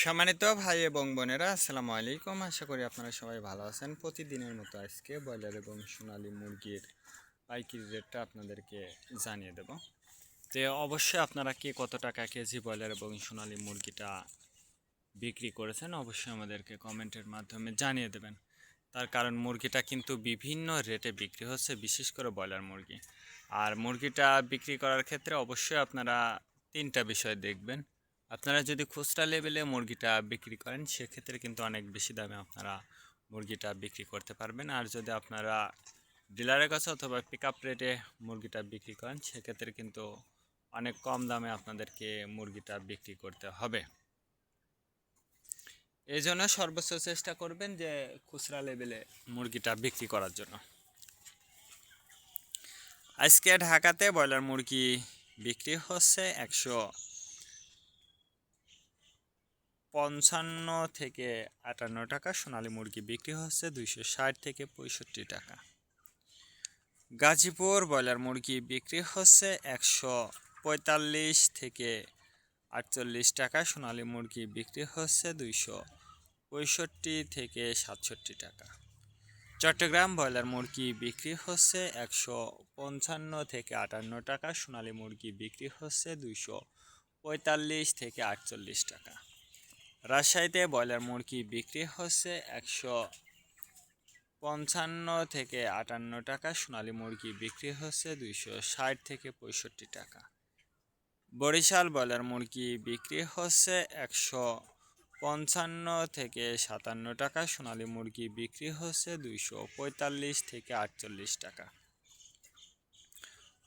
সম্মানিত ভাই এবং বোনেরা, আসসালামু আলাইকুম। আশা করি আপনারা সবাই ভালো আছেন। প্রতিদিনের মতো আজকে ব্রয়লার এবং সোনালী মুরগির পাইকারি রেটটা আপনাদেরকে জানিয়ে দেব। তো অবশ্যই আপনারা কে কত টাকা কেজি ব্রয়লার এবং সোনালী মুরগিটা বিক্রি করেছেন অবশ্যই আমাদেরকে কমেন্টের মাধ্যমে জানিয়ে দেবেন। তার কারণ মুরগিটা কিন্তু বিভিন্ন রেটে বিক্রি হচ্ছে, বিশেষ করে ব্রয়লার মুরগি। আর মুরগিটা বিক্রি করার ক্ষেত্রে অবশ্যই আপনারা তিনটা বিষয় দেখবেন। আপনারা যদি খুচরা লেভেলে মুরগিটা বিক্রি করেন সেক্ষেত্রে কিন্তু অনেক বেশি দামে আপনারা মুরগিটা বিক্রি করতে পারবেন। আর যদি আপনারা ডিলারের কাছে অথবা পিক আপ রেটে মুরগিটা বিক্রি করেন সেক্ষেত্রে কিন্তু অনেক কম দামে আপনাদেরকে মুরগিটা বিক্রি করতে হবে। এই জন্য সর্বোচ্চ চেষ্টা করবেন যে খুচরা লেভেলে মুরগিটা বিক্রি করার জন্য। আজকে ঢাকাতে ব্রয়লার মুরগি বিক্রি হচ্ছে 155 থেকে 58 টাকা, সোনালী মুরগি বিক্রি হচ্ছে 260 থেকে 65 টাকা। গাজীপুর ব্রয়লার মুরগি বিক্রি হচ্ছে 145 থেকে 48 টাকা, সোনালী মুরগি বিক্রি হচ্ছে 265 থেকে 67 টাকা। চট্টগ্রাম ব্রয়লার মুরগি বিক্রি হচ্ছে 155 থেকে 58 টাকা, সোনালী মুরগি বিক্রি হচ্ছে 245 থেকে 48 টাকা। রাজশাহীতে ব্রয়লার মুরগি বিক্রি হচ্ছে 155 থেকে 58 টাকা, সোনালী মুরগি বিক্রি হচ্ছে 260 থেকে 65 টাকা। বরিশাল ব্রয়লার মুরগি বিক্রি হচ্ছে 155 থেকে 57 টাকা, সোনালী মুরগি বিক্রি হচ্ছে 245 থেকে 48 টাকা।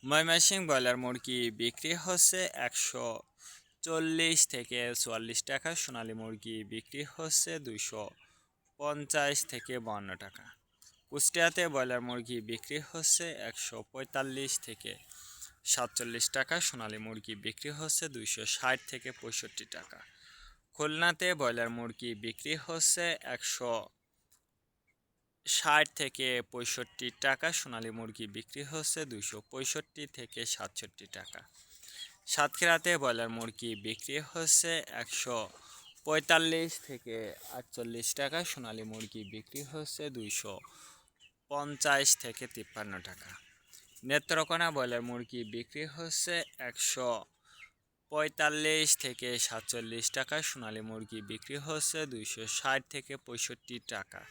ময়মনসিংহ ব্রয়লার মুরগি বিক্রি হচ্ছে 140 থেকে 44 টাকা, সোনালী মুরগি বিক্রি হচ্ছে 250 থেকে 52 টাকা। কুষ্টিয়াতে ব্রয়লার মুরগি বিক্রি হচ্ছে 145 থেকে 47 টাকা, সোনালী মুরগি বিক্রি হচ্ছে 260 থেকে 65 টাকা। খুলনাতে ব্রয়লার মুরগি বিক্রি হচ্ছে 160 থেকে 65 টাকা, সোনালী মুরগি বিক্রি হচ্ছে 265 থেকে 67 টাকা। সাতক্ষীরাতে ব্রয়লার মুরগি বিক্রি হচ্ছে 145 থেকে 48 টাকা, সোনালী মুরগি বিক্রি হচ্ছে 250 থেকে 53 টাকা। নেত্রকোনা ব্রয়লার মুরগি বিক্রি হচ্ছে 145 থেকে 47 টাকা, সোনালী মুরগি বিক্রি হচ্ছে 260 থেকে 65 টাকা।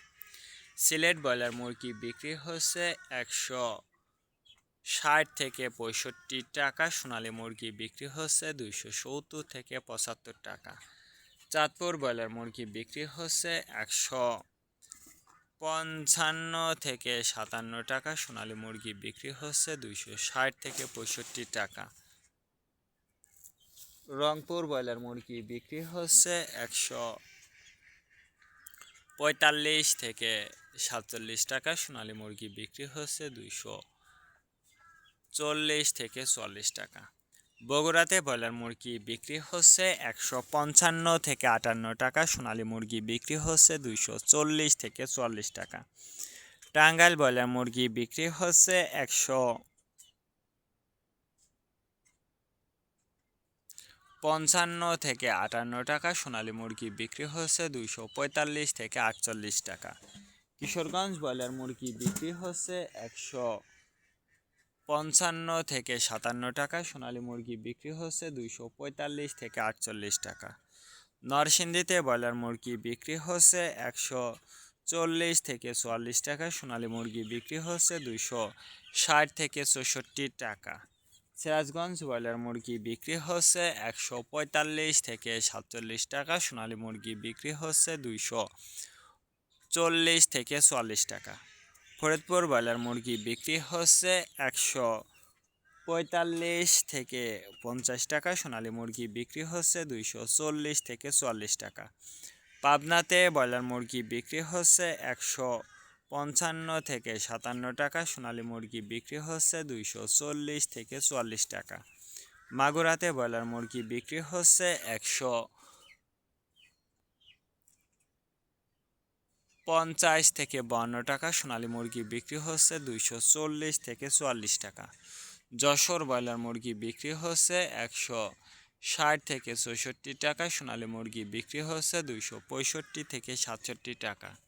সিলেট ব্রয়লার মুরগি বিক্রি হচ্ছে 160 থেকে 65 টাকা, সোনালী মুরগি বিক্রি হচ্ছে 270 থেকে 75 টাকা। চাঁদপুর ব্রয়লার মুরগি বিক্রি হচ্ছে 155 থেকে 57 টাকা, সোনালী মুরগি বিক্রি হচ্ছে 260 থেকে 65 টাকা। রংপুর ব্রয়লার মুরগি বিক্রি হচ্ছে 145 থেকে 47 টাকা, সোনালী মুরগি বিক্রি হচ্ছে 240 থেকে 44 টাকা। বগুড়াতে ব্রয়লার মুরগি বিক্রি হচ্ছে 155 থেকে 58 টাকা, সোনালী মুরগি বিক্রি হচ্ছে 240 থেকে 44 টাকা। টাঙ্গাইল ব্রয়লার মুরগি বিক্রি হচ্ছে 155 থেকে 58 টাকা, সোনালী মুরগি বিক্রি হচ্ছে 245 থেকে 48 টাকা। কিশোরগঞ্জ ব্রয়লার মুরগি বিক্রি হচ্ছে 155 থেকে 57 টাকা, সোনালী মুরগি বিক্রি হচ্ছে 245 থেকে 48 টাকা। নরসিংদীতে ব্রয়লার মুরগি বিক্রি হচ্ছে 140 থেকে 44 টাকা, সোনালী মুরগি বিক্রি হচ্ছে 260 থেকে 64 টাকা। সিরাজগঞ্জ ব্রয়লার মুরগি বিক্রি হচ্ছে 145 থেকে 47 টাকা, সোনালী মুরগি বিক্রি হচ্ছে 240 থেকে 44 টাকা। ফরিদপুর ব্রয়লার মুরগি বিক্রি হচ্ছে 145 থেকে 50 টাকা, সোনালী মুরগি বিক্রি হচ্ছে 240 থেকে 44 টাকা। পাবনাতে ব্রয়লার মুরগি বিক্রি হচ্ছে 155 থেকে 57 টাকা, সোনালী মুরগি বিক্রি হচ্ছে 240 থেকে 44 টাকা। মাগুরাতে ব্রয়লার মুরগি বিক্রি হচ্ছে 150 থেকে 52 টাকা, সোনালী মুরগি বিক্রি হচ্ছে 240 থেকে 44 টাকা। যশোর ব্রয়লার মুরগি বিক্রি হচ্ছে 60 থেকে 64 টাকা, সোনালী মুরগি বিক্রি হচ্ছে 265 থেকে 67 টাকা।